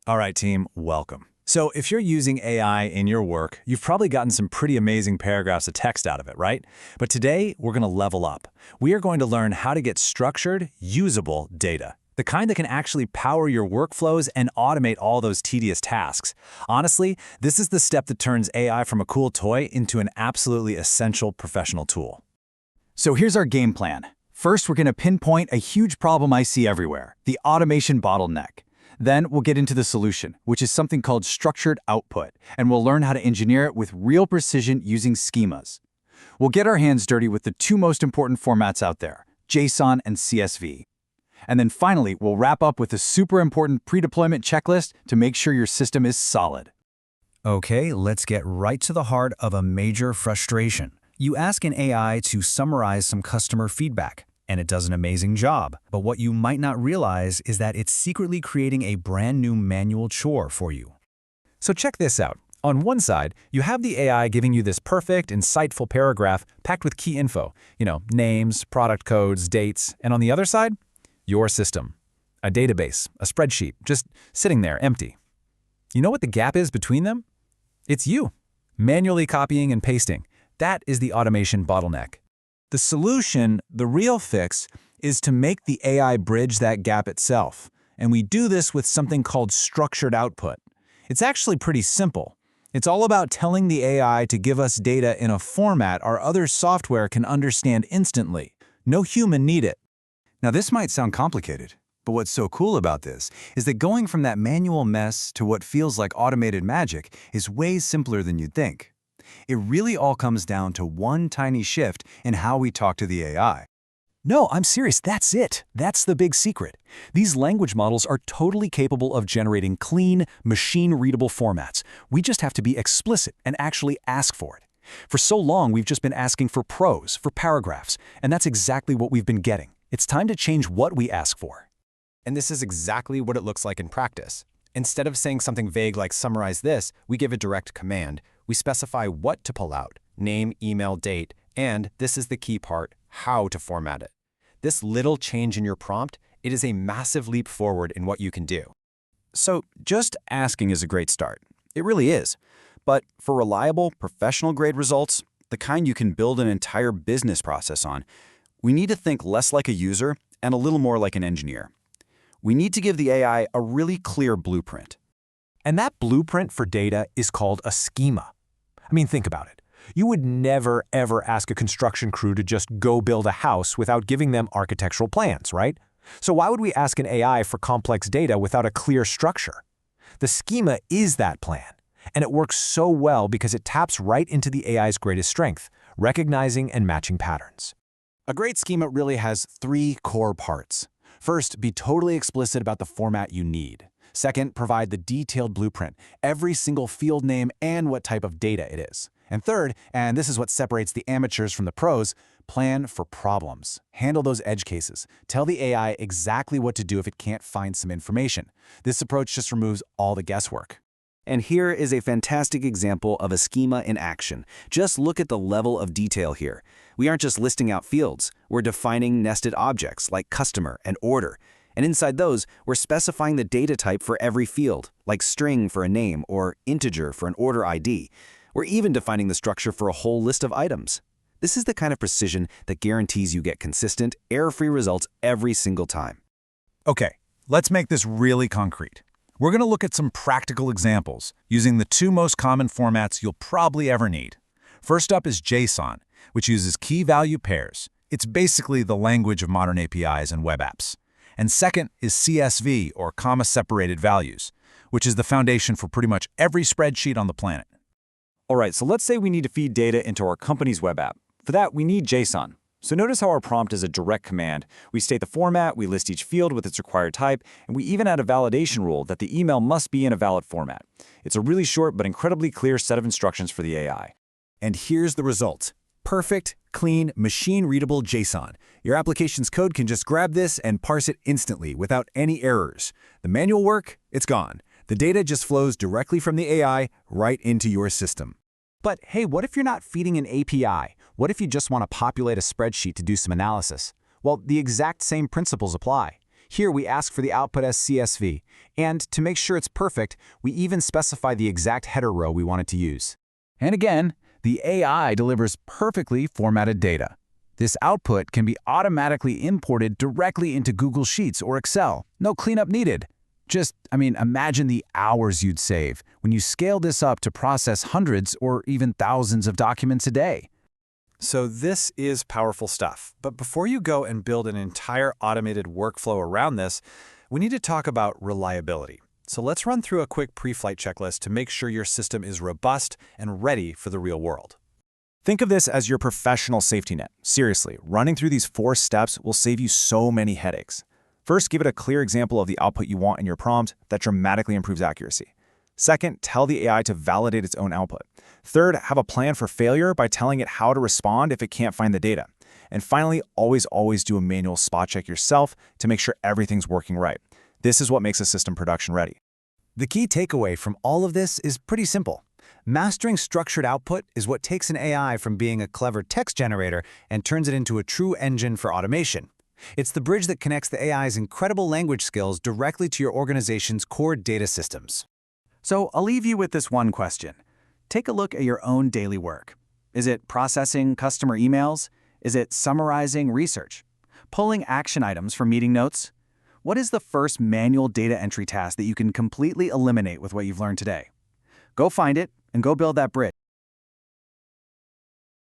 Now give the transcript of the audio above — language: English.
All right, team, welcome. So if you're using AI in your work, you've probably gotten some pretty amazing paragraphs of text out of it, right? But today, we're going to level up. We are going to learn how to get structured, usable data. The kind that can actually power your workflows and automate all those tedious tasks. Honestly, this is the step that turns AI from a cool toy into an absolutely essential professional tool. So here's our game plan. First, we're going to pinpoint a huge problem I see everywhere, the automation bottleneck. Then we'll get into the solution, which is something called structured output, and we'll learn how to engineer it with real precision using schemas. We'll get our hands dirty with the two most important formats out there, JSON and CSV. And then finally, we'll wrap up with a super important pre-deployment checklist to make sure your system is solid. Okay, let's get right to the heart of a major frustration. You ask an AI to summarize some customer feedback, and it does an amazing job. But what you might not realize is that it's secretly creating a brand new manual chore for you. So check this out. On one side, you have the AI giving you this perfect, insightful paragraph packed with key info, names, product codes, dates, and on the other side, your system. A database, a spreadsheet, just sitting there, empty. You know what the gap is between them? It's you, manually copying and pasting. That is the automation bottleneck. The solution, the real fix, is to make the AI bridge that gap itself. And we do this with something called structured output. It's actually pretty simple. It's all about telling the AI to give us data in a format our other software can understand instantly. No human need it. Now this might sound complicated, but what's so cool about this is that going from that manual mess to what feels like automated magic is way simpler than you'd think. It really all comes down to one tiny shift in how we talk to the AI. No, I'm serious, that's it. That's the big secret. These language models are totally capable of generating clean, machine-readable formats. We just have to be explicit and actually ask for it. For so long, we've just been asking for prose, for paragraphs, and that's exactly what we've been getting. It's time to change what we ask for. And this is exactly what it looks like in practice. Instead of saying something vague like summarize this, we give a direct command. We specify what to pull out, name, email, date, and this is the key part, how to format it. This little change in your prompt, it is a massive leap forward in what you can do. So just asking is a great start. It really is. But for reliable, professional-grade results, the kind you can build an entire business process on, we need to think less like a user and a little more like an engineer. We need to give the AI a really clear blueprint. And that blueprint for data is called a schema. I mean, think about it. You would never, ever ask a construction crew to just go build a house without giving them architectural plans, right? So why would we ask an AI for complex data without a clear structure? The schema is that plan, and it works so well because it taps right into the AI's greatest strength, recognizing and matching patterns. A great schema really has three core parts. First, be totally explicit about the format you need. Second, provide the detailed blueprint, every single field name and what type of data it is. And third, and this is what separates the amateurs from the pros, plan for problems. Handle those edge cases. Tell the AI exactly what to do if it can't find some information. This approach just removes all the guesswork. And here is a fantastic example of a schema in action. Just look at the level of detail here. We aren't just listing out fields, we're defining nested objects like customer and order. And inside those, we're specifying the data type for every field, like string for a name or integer for an order ID. We're even defining the structure for a whole list of items. This is the kind of precision that guarantees you get consistent, error-free results every single time. Okay, let's make this really concrete. We're going to look at some practical examples using the two most common formats you'll probably ever need. First up is JSON, which uses key-value pairs. It's basically the language of modern APIs and web apps. And second is CSV, or comma-separated values, which is the foundation for pretty much every spreadsheet on the planet. All right, so let's say we need to feed data into our company's web app. For that, we need JSON. So notice how our prompt is a direct command. We state the format, we list each field with its required type, and we even add a validation rule that the email must be in a valid format. It's a really short but incredibly clear set of instructions for the AI. And here's the result. Perfect, clean, machine-readable JSON. Your application's code can just grab this and parse it instantly without any errors. The manual work, it's gone. The data just flows directly from the AI right into your system. But hey, what if you're not feeding an API? What if you just want to populate a spreadsheet to do some analysis? Well, the exact same principles apply. Here we ask for the output as CSV, and to make sure it's perfect, we even specify the exact header row we want it to use. And again, the AI delivers perfectly formatted data. This output can be automatically imported directly into Google Sheets or Excel. No cleanup needed. Imagine the hours you'd save when you scale this up to process hundreds or even thousands of documents a day. So this is powerful stuff. But before you go and build an entire automated workflow around this, we need to talk about reliability. So let's run through a quick pre-flight checklist to make sure your system is robust and ready for the real world. Think of this as your professional safety net. Seriously, running through these 4 steps will save you so many headaches. First, give it a clear example of the output you want in your prompt that dramatically improves accuracy. Second, tell the AI to validate its own output. Third, have a plan for failure by telling it how to respond if it can't find the data. And finally, always do a manual spot check yourself to make sure everything's working right. This is what makes a system production ready. The key takeaway from all of this is pretty simple. Mastering structured output is what takes an AI from being a clever text generator and turns it into a true engine for automation. It's the bridge that connects the AI's incredible language skills directly to your organization's core data systems. So I'll leave you with this one question. Take a look at your own daily work. Is it processing customer emails? Is it summarizing research? Pulling action items from meeting notes? What is the first manual data entry task that you can completely eliminate with what you've learned today? Go find it and go build that bridge.